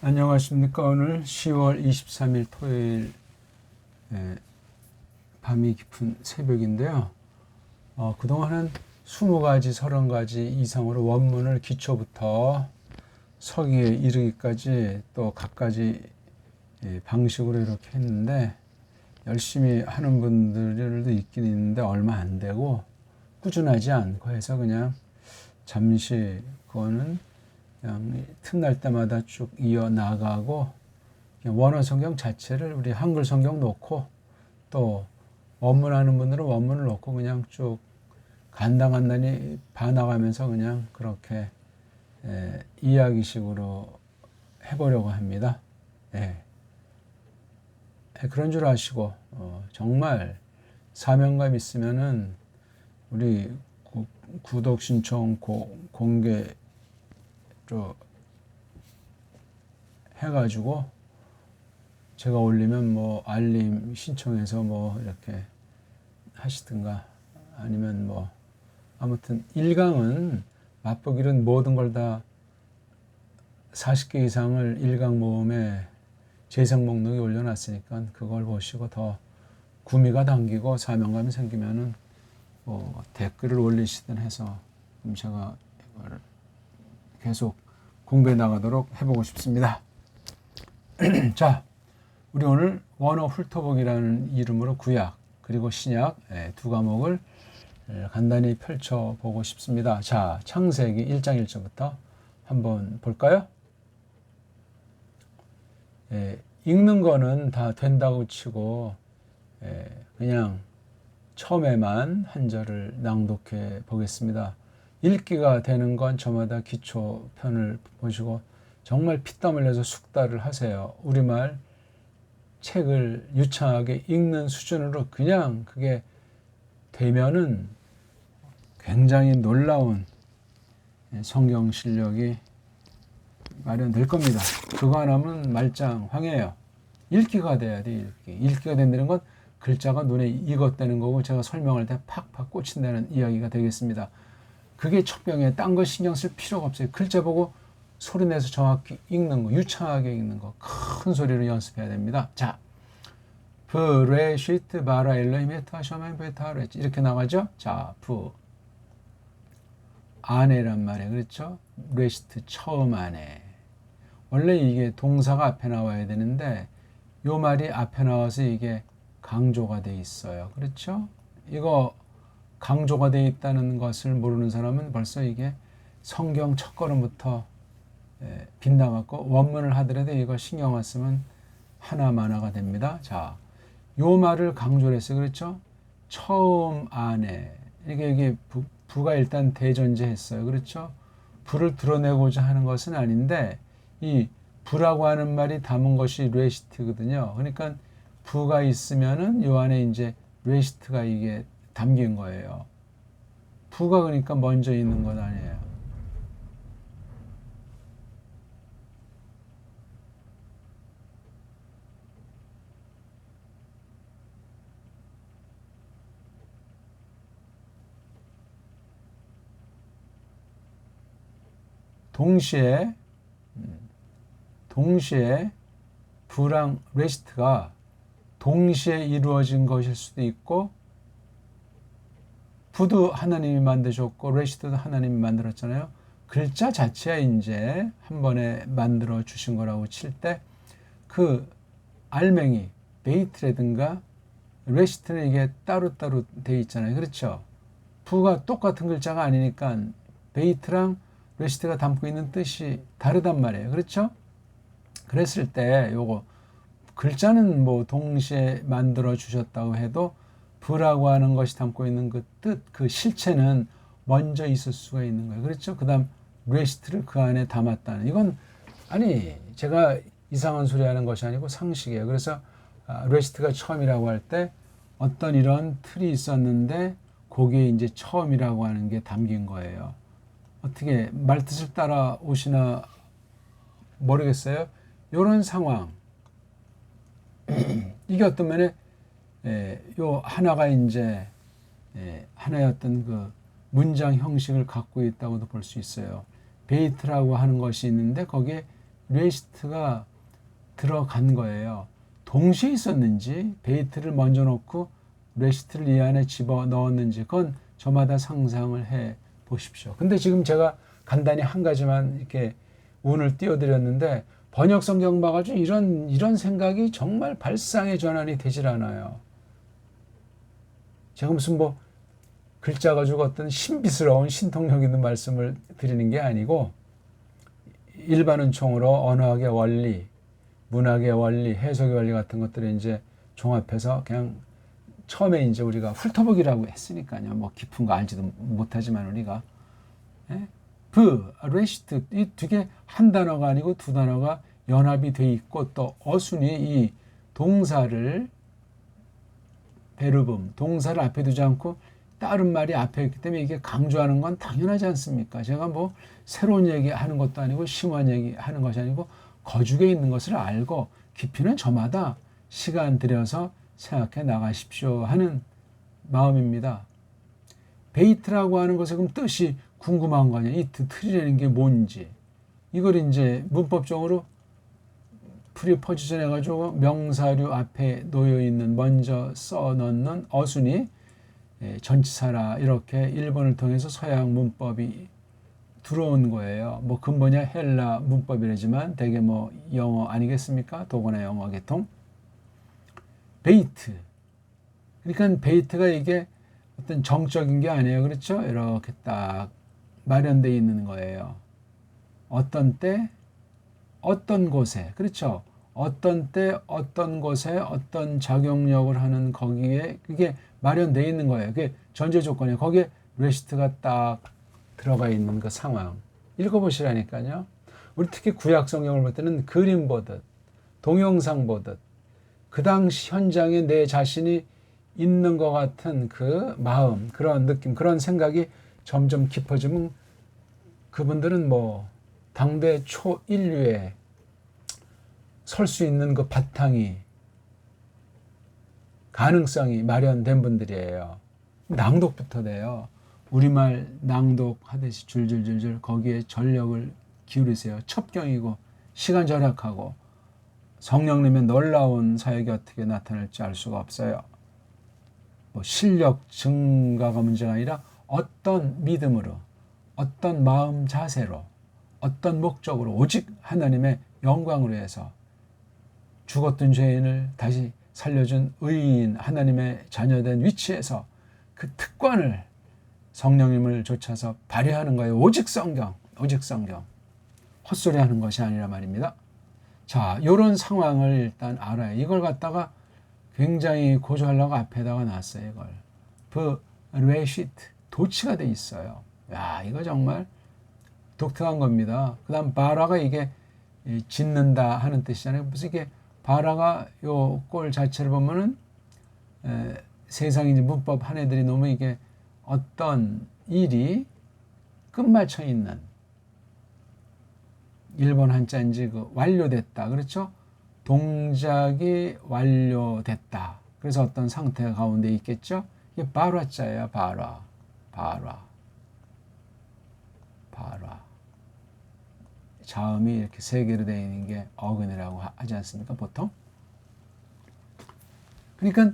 안녕하십니까. 오늘 10월 23일 토요일 밤이 깊은 새벽인데요. 그동안은 20가지, 30가지 이상으로 원문을 기초부터 서기에 이르기까지 또 각가지 방식으로 이렇게 했는데 열심히 하는 분들도 있긴 있는데 얼마 안 되고 꾸준하지 않고 해서 그냥 잠시 그거는 그냥 틈날 때마다 쭉 이어나가고 원어 성경 자체를 우리 한글 성경 놓고 또 원문하는 분들은 원문을 놓고 그냥 쭉 간당간단히 봐나가면서 그냥 그렇게 이야기식으로 해보려고 합니다. 그런 줄 아시고 정말 사명감 있으면은 우리 구독 신청 공개로 해가지고 제가 올리면 뭐 알림 신청해서 뭐 이렇게 하시든가 아니면 뭐 아무튼 1강은 맛보기는 모든 걸 다 40개 이상을 1강 모음에 재생 목록에 올려놨으니까 그걸 보시고 더 구미가 당기고 사명감이 생기면은 뭐 댓글을 올리시든 해서 제가 이걸 계속 공부해 나가도록 해보고 싶습니다. 자, 우리 오늘 원어 훑어보기라는 이름으로 구약 그리고 신약 두 과목을 간단히 펼쳐보고 싶습니다. 자, 창세기 1장 1절부터 한번 볼까요? 읽는 거는 다 된다고 치고 그냥 처음에만 한 절을 낭독해 보겠습니다. 읽기가 되는 건 저마다 기초편을 보시고 정말 피땀 흘려서 숙달을 하세요. 우리말 책을 유창하게 읽는 수준으로 그냥 그게 되면은 굉장히 놀라운 성경 실력이 마련될 겁니다. 그거 안 하면 말짱황해요. 읽기가 돼야 돼. 읽기가 된다는 건 글자가 눈에 익었다는 거고 제가 설명할 때 팍팍 꽂힌다는 이야기가 되겠습니다. 그게 척병이에요. 딴 거 신경 쓸 필요가 없어요. 글자 보고 소리 내서 정확히 읽는 거, 유창하게 읽는 거, 큰 소리로 연습해야 됩니다. 자, 브레시트 바라 엘로힘 에타 샤만 베타레 이렇게 나가죠. 자, 아내란 말이에요. 그렇죠? 레시트 처음 아내. 원래 이게 동사가 앞에 나와야 되는데 요 말이 앞에 나와서 이게 강조가 돼 있어요. 그렇죠? 이거 강조가 돼 있다는 것을 모르는 사람은 벌써 이게 성경 첫걸음부터 빗나갔고 원문을 하더라도 이거 신경 안 쓰면 하나마나가 됩니다. 자, 요 말을 강조를 했어요. 그렇죠? 처음 아내. 이게 부가 일단 대전제 했어요. 그렇죠? 부를 드러내고자 하는 것은 아닌데 이 부라고 하는 말이 담은 것이 레시트거든요. 그러니까 부가 있으면은 요 안에 이제 레시트가 이게 담긴 거예요. 부가 그러니까 먼저 있는 건 아니에요. 동시에 부랑 레시트가 동시에 이루어진 것일 수도 있고 부도 하나님이 만드셨고 레시트도 하나님이 만들었잖아요. 글자 자체가 이제 한 번에 만들어 주신 거라고 칠 때 그 알맹이 베이트라든가 레시트는 이게 따로따로 돼 있잖아요. 그렇죠? 부가 똑같은 글자가 아니니까 베이트랑 레시트가 담고 있는 뜻이 다르단 말이에요. 그렇죠? 그랬을 때 요거 글자는 뭐 동시에 만들어 주셨다고 해도 부라고 하는 것이 담고 있는 그 뜻, 그 실체는 먼저 있을 수가 있는 거예요. 그렇죠? 그 다음 레시트를 그 안에 담았다는. 이건 아니 제가 이상한 소리 하는 것이 아니고 상식이에요. 그래서 레시트가 처음이라고 할 때 어떤 이런 틀이 있었는데 거기에 이제 처음이라고 하는 게 담긴 거예요. 어떻게 말뜻을 따라오시나 모르겠어요. 이런 상황. 이게 어떤 면에 요 하나가 이제 하나의 어떤 그 문장 형식을 갖고 있다고도 볼 수 있어요. 베이트라고 하는 것이 있는데 거기에 레시트가 들어간 거예요. 동시에 있었는지 베이트를 먼저 놓고 레시트를 이 안에 집어 넣었는지 그건 저마다 상상을 해 보십시오. 근데 지금 제가 간단히 한 가지만 이렇게 운을 띄워드렸는데 번역 성경 봐가지고 이런 생각이 정말 발상의 전환이 되질 않아요. 제가 무슨 뭐 글자 가지고 어떤 신비스러운 신통력 있는 말씀을 드리는 게 아니고 일반은총으로 언어학의 원리, 문학의 원리, 해석의 원리 같은 것들을 이제 종합해서 그냥 처음에 이제 우리가 훑어보기라고 했으니까요. 뭐 깊은 거 알지도 못하지만 우리가 레시트 이 두 개 한 단어가 아니고 두 단어가 연합이 돼 있고 또 어순이 이 동사를 베르붐 동사를 앞에 두지 않고 다른 말이 앞에 있기 때문에 이게 강조하는 건 당연하지 않습니까? 제가 뭐 새로운 얘기 하는 것도 아니고 심오한 얘기 하는 것이 아니고 거죽에 있는 것을 알고 깊이는 저마다 시간 들여서 생각해 나가십시오 하는 마음입니다. 베이트라고 하는 것의 그럼 뜻이 궁금한 거 아니에요? 이 틀이라는 게 뭔지. 이걸 이제 문법적으로 프리포지션 해가지고 명사류 앞에 놓여 있는 먼저 써 넣는 어순이 전치사라 이렇게 일본을 통해서 서양 문법이 들어온 거예요. 뭐 근본이 헬라 문법이라지만 대개 뭐 영어 아니겠습니까? 도구나 영어 계통. 베이트. 그러니까 베이트가 이게 어떤 정적인 게 아니에요. 그렇죠? 이렇게 딱 마련되어 있는 거예요. 어떤 때, 어떤 곳에. 그렇죠? 어떤 때, 어떤 곳에 어떤 작용력을 하는 거기에 그게 마련되어 있는 거예요. 그게 전제 조건이에요. 거기에 레시트가 딱 들어가 있는 그 상황. 읽어보시라니까요. 우리 특히 구약 성경을 볼 때는 그림 보듯, 동영상 보듯, 그 당시 현장에 내 자신이 있는 것 같은 그 마음, 그런 느낌, 그런 생각이 점점 깊어지면 그분들은 뭐 당대 초인류에 설 수 있는 그 바탕이 가능성이 마련된 분들이에요. 낭독부터 돼요. 우리말 낭독하듯이 줄줄줄줄 거기에 전력을 기울이세요. 첩경이고 시간 절약하고 성령님의 놀라운 사역이 어떻게 나타날지 알 수가 없어요. 뭐 실력 증가가 문제가 아니라 어떤 믿음으로, 어떤 마음 자세로, 어떤 목적으로 오직 하나님의 영광으로 해서 죽었던 죄인을 다시 살려준 의인 하나님의 자녀된 위치에서 그 특권을 성령님을 좇아서 발휘하는 거예요. 오직 성경, 오직 성경. 헛소리 하는 것이 아니라 말입니다. 자, 이런 상황을 일단 알아요. 이걸 갖다가 굉장히 고조하려고 앞에다가 놨어요. 이걸. 레시트, 도치가 돼 있어요. 야, 이거 정말 독특한 겁니다. 그 다음 바라가 이게 짓는다 하는 뜻이잖아요. 무슨 이게 바라가 요 꼴 자체를 보면은 세상에 이제 문법 한 애들이 놓으면 이게 어떤 일이 끝마쳐 있는 일본 한자인지 그 완료됐다. 그렇죠? 동작이 완료됐다. 그래서 어떤 상태 가운데 있겠죠? 이게 바라자예요. 바라. 자음이 이렇게 세 개로 되어 있는 게 어근이라고 하지 않습니까? 보통. 그러니까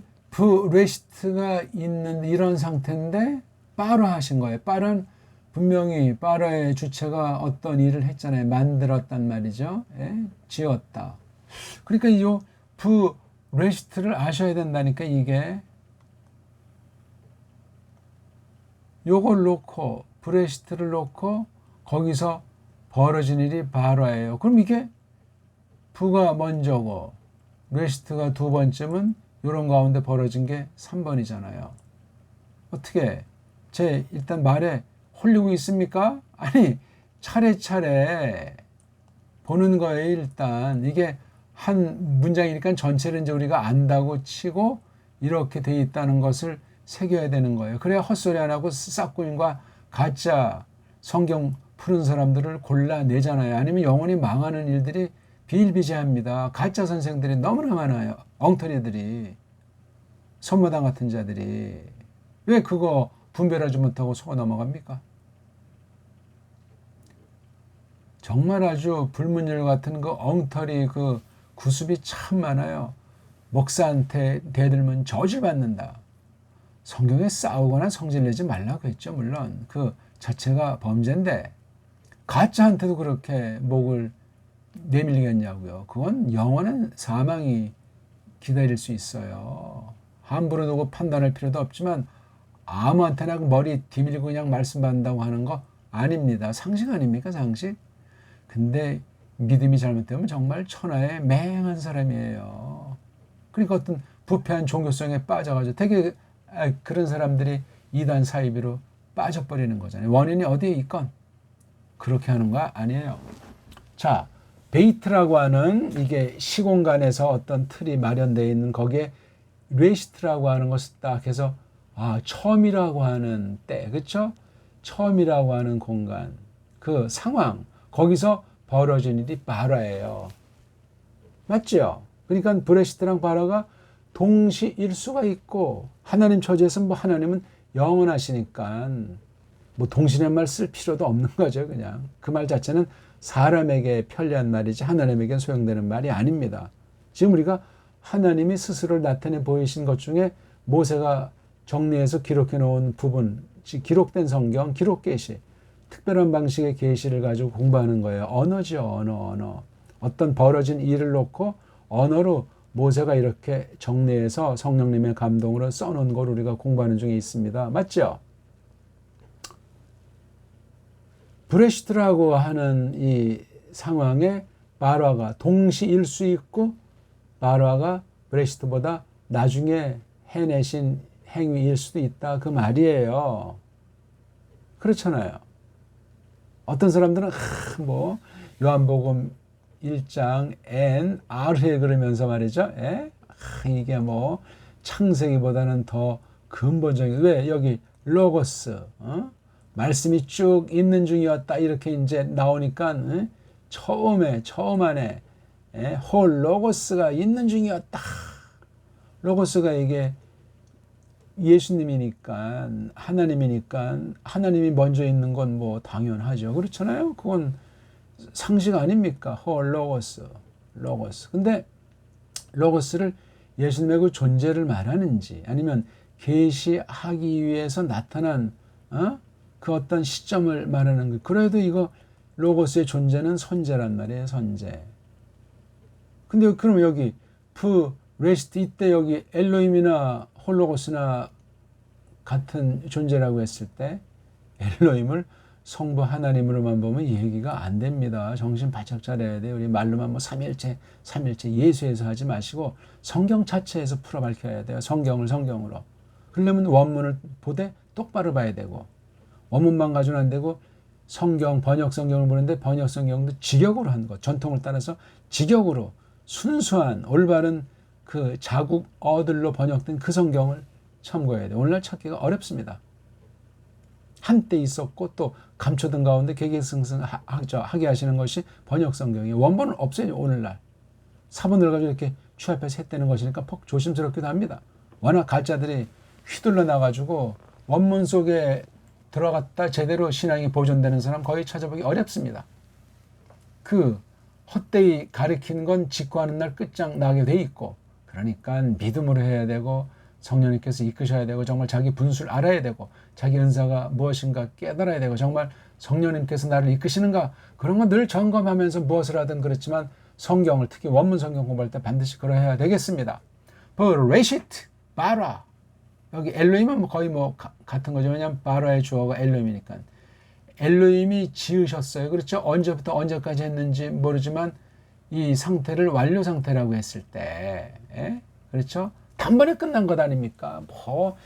레시트가 있는 이런 상태인데 바라 하신 거예요. 바라는 분명히 바라의 주체가 어떤 일을 했잖아요. 만들었단 말이죠. 예? 지었다. 그러니까 이 레시트를 아셔야 된다니까 이게 요걸 놓고 브레시트를 놓고 거기서 벌어진 일이 바라예요. 그럼 이게 부가 먼저고 레시트가 두 번쯤은 이런 가운데 벌어진 게 3번이잖아요. 어떻게 제 일단 말에 홀리고 있습니까? 아니 차례차례 보는 거예요. 일단 이게 한 문장이니까 전체를 이제 우리가 안다고 치고 이렇게 돼 있다는 것을 새겨야 되는 거예요. 그래야 헛소리 안 하고 싹구인과 가짜 성경 푸는 사람들을 골라내잖아요. 아니면 영원히 망하는 일들이 비일비재합니다. 가짜 선생들이 너무나 많아요. 엉터리들이. 선무당 같은 자들이. 왜 그거 분별하지 못하고 속아 넘어갑니까? 정말 아주 불문율 같은 그 엉터리 그 구습이 참 많아요. 목사한테 대들면 저주받는다. 성경에 싸우거나 성질내지 말라고 했죠. 물론 그 자체가 범죄인데 가짜한테도 그렇게 목을 내밀겠냐고요. 그건 영원한 사망이 기다릴 수 있어요. 함부로 두고 판단할 필요도 없지만 아무한테나 머리 뒤밀고 그냥 말씀받는다고 하는 거 아닙니다. 상식 아닙니까? 상식? 근데 믿음이 잘못되면 정말 천하에 맹한 사람이에요. 그러니까 어떤 부패한 종교성에 빠져가지고 되게 그런 사람들이 이단 사이비로 빠져버리는 거잖아요. 원인이 어디에 있건 그렇게 하는 거 아니에요. 자, 베이트라고 하는 이게 시공간에서 어떤 틀이 마련되어 있는 거기에 레시트라고 하는 것을 딱 해서 처음이라고 하는 때, 그렇죠? 처음이라고 하는 공간, 그 상황, 거기서 벌어진 일이 바라예요. 맞죠? 그러니까 브레시트랑 바라가 동시일 수가 있고 하나님 처지에서 뭐 하나님은 영원하시니까 뭐 동시란 말 쓸 필요도 없는 거죠. 그냥 그 말 자체는 사람에게 편리한 말이지 하나님에겐 소용되는 말이 아닙니다. 지금 우리가 하나님이 스스로를 나타내 보이신 것 중에 모세가 정리해서 기록해 놓은 부분, 기록된 성경, 기록 계시, 특별한 방식의 계시를 가지고 공부하는 거예요. 언어죠, 언어. 어떤 벌어진 일을 놓고 언어로 모세가 이렇게 정리해서 성령님의 감동으로 써놓은 걸 우리가 공부하는 중에 있습니다. 맞죠? 브레시트라고 하는 이 상황에 바라가 동시일 수 있고 바라가 브레시트보다 나중에 해내신 행위일 수도 있다. 그 말이에요. 그렇잖아요. 어떤 사람들은 뭐 요한복음 1장 R에 그러면서 말이죠. 이게 뭐 창세기보다는 더 근본적인 왜 여기 로고스 말씀이 쭉 있는 중이었다 이렇게 이제 나오니까 처음 안에 홀 로고스가 있는 중이었다. 로고스가 이게 예수님이니까 하나님이니까 하나님이 먼저 있는 건 뭐 당연하죠. 그렇잖아요. 그건 상식 아닙니까? 홀 로고스. 근데 로고스를 예수님의 그 존재를 말하는지 아니면 계시하기 위해서 나타난 그 어떤 시점을 말하는 거. 그래도 이거 로고스의 존재는 선제란 말이에요. 선제. 근데 그럼 여기 레시트 이때 여기 엘로힘이나 홀로고스나 같은 존재라고 했을 때 엘로힘을 성부 하나님으로만 보면 얘기가 안 됩니다. 정신 바짝 차려야 돼요. 우리 말로만 뭐 삼일체 예수에서 하지 마시고 성경 자체에서 풀어 밝혀야 돼요. 성경으로. 그러려면 원문을 보되 똑바로 봐야 되고 원문만 가지고는 안 되고 번역 성경을 보는데 번역 성경도 직역으로 한 것, 전통을 따라서 직역으로 순수한 올바른 그 자국어들로 번역된 그 성경을 참고해야 돼요. 오늘날 찾기가 어렵습니다. 한때 있었고 또 감춰둔 가운데 개개승승하게 하시는 것이 번역 성경이에요. 원본은 없어요. 오늘날 사본을 가지고 이렇게 취합해서 했다는 것이니까 퍽 조심스럽기도 합니다. 워낙 가짜들이 휘둘러 나가지고 원문 속에 들어갔다 제대로 신앙이 보존되는 사람 거의 찾아보기 어렵습니다. 그 헛되이 가리키는 건 직구하는 날 끝장 나게 돼 있고 그러니까 믿음으로 해야 되고 성령님께서 이끄셔야 되고 정말 자기 분수를 알아야 되고 자기 은사가 무엇인가 깨달아야 되고 정말 성령님께서 나를 이끄시는가 그런 건 늘 점검하면서 무엇을 하든 그렇지만 성경을 특히 원문 성경 공부할 때 반드시 그러해야 되겠습니다. 레시트 바라 여기 엘로힘은 거의 같은 거죠. 왜냐하면 바라의 주어가 엘로힘이니까 엘로힘이 지으셨어요. 그렇죠? 언제부터 언제까지 했는지 모르지만 이 상태를 완료 상태라고 했을 때 그렇죠? 단번에 끝난 것 아닙니까? 뭐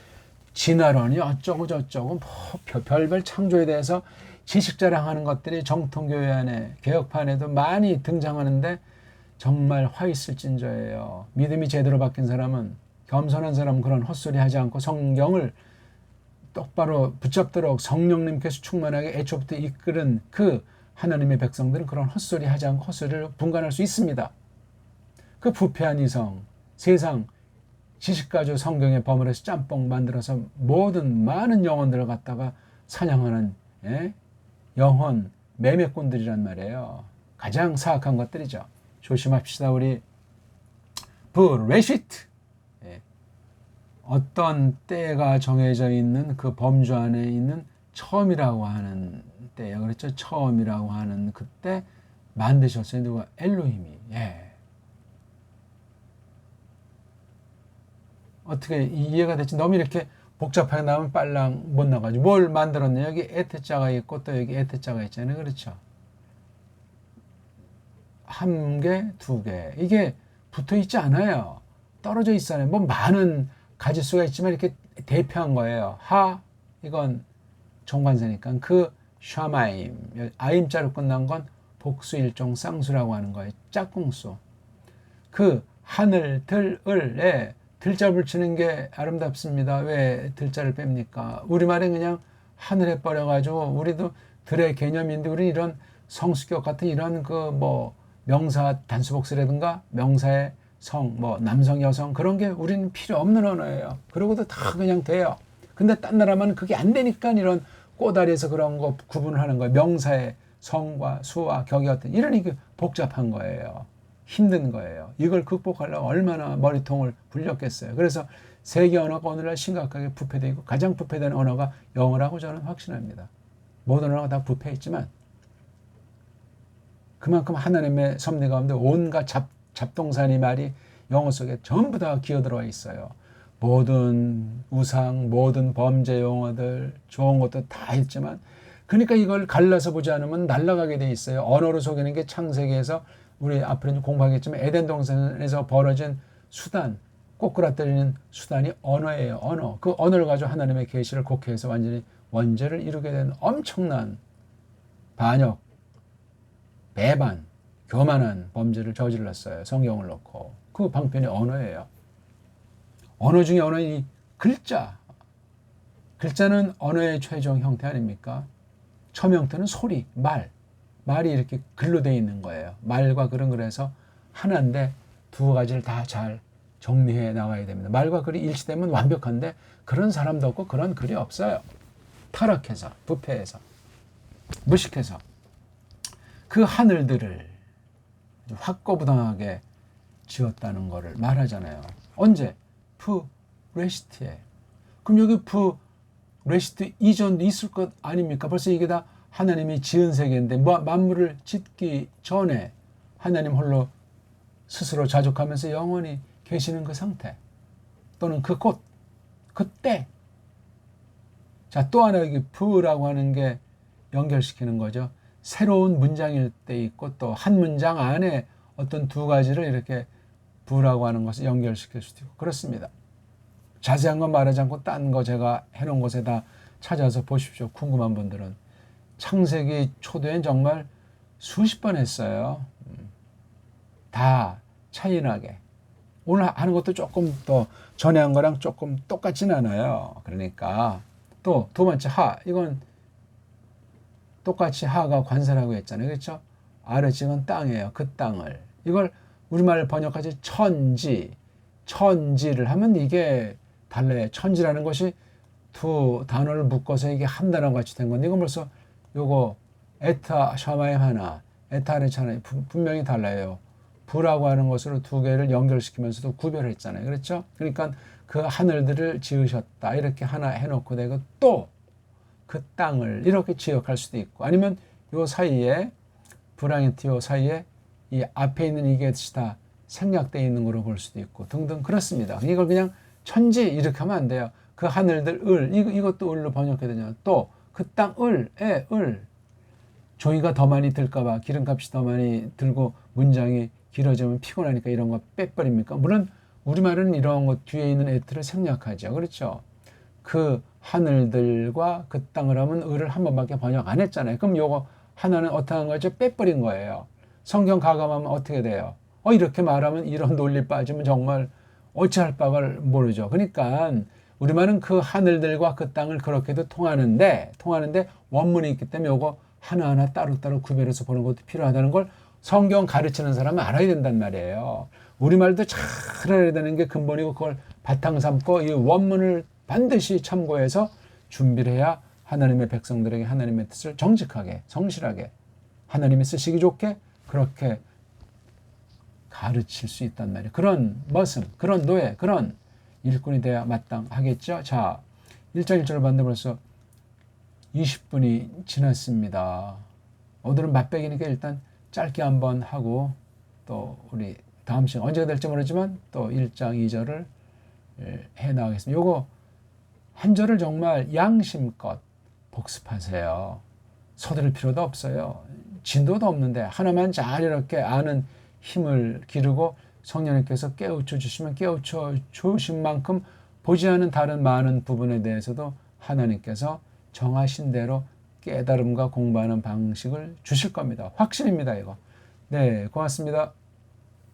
진화론이 어쩌고 저쩌고 뭐 별별 창조에 대해서 지식 자랑하는 것들이 정통교회 안에 개혁판에도 많이 등장하는데 정말 화 있을진저예요. 믿음이 제대로 바뀐 사람은 겸손한 사람은 그런 헛소리 하지 않고 성경을 똑바로 붙잡도록 성령님께서 충만하게 애초부터 이끌은 그 하나님의 백성들은 그런 헛소리 하지 않고 헛소리를 분간할 수 있습니다. 그 부패한 이성, 세상, 지식 가지고 성경에 버무려서 짬뽕 만들어서 모든 많은 영혼들을 갖다가 사냥하는 영혼, 매매꾼들이란 말이에요. 가장 사악한 것들이죠. 조심합시다. 우리 브레시트. 예. 어떤 때가 정해져 있는 그 범주 안에 있는 처음이라고 하는 때예요. 그렇죠? 처음이라고 하는 그때 만드셨어요. 누가? 엘로힘이. 예. 어떻게 이해가 됐지? 너무 이렇게 복잡하게 나오면 빨랑 못 나가죠. 뭘 만들었냐? 여기 에테자가 있고 또 여기 에테자가 있잖아요. 그렇죠? 한 개, 두 개. 이게 붙어 있지 않아요. 떨어져 있어요. 뭐 많은 가지수가 있지만 이렇게 대표한 거예요. 하, 이건 정관사니까. 그 샤마임, 아임자로 끝난 건 복수 일종 쌍수라고 하는 거예요. 짝꿍수. 그 하늘, 들을, 들자 붙이는 게 아름답습니다. 왜 들자를 뺍니까? 우리말에 그냥 하늘에 버려가지고 우리도 들의 개념인데 우리 이런 성수격 같은 이런 그 뭐 명사 단수복수라든가 명사의 성, 뭐 남성, 여성 그런 게 우리는 필요 없는 언어예요. 그러고도 다 그냥 돼요. 근데 딴 나라만 그게 안 되니까 이런 꼬다리에서 그런 거 구분을 하는 거예요. 명사의 성과 수와 격이 어떤 이런 이게 복잡한 거예요. 힘든 거예요. 이걸 극복하려고 얼마나 머리통을 굴렸겠어요. 그래서 세계 언어가 오늘날 심각하게 부패되어 있고 가장 부패된 언어가 영어라고 저는 확신합니다. 모든 언어가 다 부패했지만 그만큼 하나님의 섭리 가운데 온갖 잡동사니 말이 영어 속에 전부 다 기어들어와 있어요. 모든 우상, 모든 범죄 용어들, 좋은 것도 다 있지만 그러니까 이걸 갈라서 보지 않으면 날아가게 돼 있어요. 언어로 속이는 게 창세기에서 우리 앞으로 공부하겠지만 에덴 동산에서 벌어진 수단, 꼬꾸라뜨리는 수단이 언어예요. 언어. 그 언어를 가지고 하나님의 계시를 곡해해서 완전히 원죄를 이루게 된 엄청난 반역, 배반, 교만한 범죄를 저질렀어요. 성경을 놓고. 그 방편이 언어예요. 언어 중에 언어는 이 글자. 글자는 언어의 최종 형태 아닙니까? 첨형태는 소리, 말. 말이 이렇게 글로 되어 있는 거예요. 말과 글은 그래서 하나인데 두 가지를 다 잘 정리해 나가야 됩니다. 말과 글이 일치되면 완벽한데 그런 사람도 없고 그런 글이 없어요. 타락해서, 부패해서, 무식해서. 그 하늘들을 확고부당하게 지었다는 것을 말하잖아요. 언제? 브레시트에. 그럼 여기 브레시트 이전도 있을 것 아닙니까? 벌써 이게 다 하나님이 지은 세계인데 만물을 짓기 전에 하나님 홀로 스스로 자족하면서 영원히 계시는 그 상태 또는 그 곳, 그때. 자, 또 하나 여기 부라고 하는 게 연결시키는 거죠. 새로운 문장일 때 있고 또 한 문장 안에 어떤 두 가지를 이렇게 부라고 하는 것을 연결시킬 수도 있고 그렇습니다. 자세한 건 말하지 않고 딴 거 제가 해놓은 곳에 다 찾아서 보십시오. 궁금한 분들은. 창세기 초대엔 정말 수십 번 했어요. 다 차이나게. 오늘 하는 것도 조금 더 전에 한 거랑 조금 똑같진 않아요. 그러니까 또 두 번째 하. 이건 똑같이 하가 관사라고 했잖아요. 그렇죠? 아래쪽은 땅이에요. 그 땅을. 이걸 우리말 번역하지 천지를 하면 이게 달라요. 천지라는 것이 두 단어를 묶어서 이게 한 단어 같이 된 건데 이건 벌써 요거 에타 샤마임 하나, 에타는 하나 분명히 달라요. 부라고 하는 것으로 두 개를 연결시키면서도 구별했잖아요. 그렇죠? 그러니까 그 하늘들을 지으셨다. 이렇게 하나 해놓고 내가 또 그 땅을 이렇게 지역할 수도 있고 아니면 요 사이에 브라이티오 사이에 이 앞에 있는 이게 다 생략되어 있는 거로 볼 수도 있고 등등 그렇습니다. 이걸 그냥 천지 이렇게 하면 안 돼요. 그 하늘들 이것도 을로 번역해야 되냐. 또 그 땅 을 종이가 더 많이 들까봐 기름값이 더 많이 들고 문장이 길어지면 피곤하니까 이런 거 빼버립니까? 물론 우리말은 이런 것 뒤에 있는 에트를 생략하죠. 그렇죠? 그 하늘들과 그 땅을 하면 을을 한 번밖에 번역 안 했잖아요. 그럼 요거 하나는 어떻게 한 거죠? 빼버린 거예요. 성경 가감하면 어떻게 돼요? 이렇게 말하면 이런 논리 빠지면 정말 어찌할 바를 모르죠. 그러니까 우리말은 그 하늘들과 그 땅을 그렇게도 통하는데 원문이 있기 때문에 요거 하나하나 따로따로 구별해서 보는 것도 필요하다는 걸 성경 가르치는 사람은 알아야 된단 말이에요. 우리말도 잘 알아야 되는 게 근본이고 그걸 바탕 삼고 이 원문을 반드시 참고해서 준비를 해야 하나님의 백성들에게 하나님의 뜻을 정직하게 성실하게 하나님이 쓰시기 좋게 그렇게 가르칠 수 있단 말이에요. 그런 머슴, 그런 노예, 그런 일꾼이 되어야 마땅하겠죠. 자, 1장 1절을 봤는데 벌써 20분이 지났습니다. 오늘은 맛배기니까 일단 짧게 한번 하고 또 우리 다음 시간 언제가 될지 모르지만 또 1장 2절을 해 나가겠습니다. 요거 한 절을 정말 양심껏 복습하세요. 서두를 필요도 없어요. 진도도 없는데 하나만 잘 이렇게 아는 힘을 기르고 성령님께서 깨우쳐 주시면 깨우쳐 주신 만큼 보지 않은 다른 많은 부분에 대해서도 하나님께서 정하신 대로 깨달음과 공부하는 방식을 주실 겁니다. 확신입니다, 이거. 네, 고맙습니다.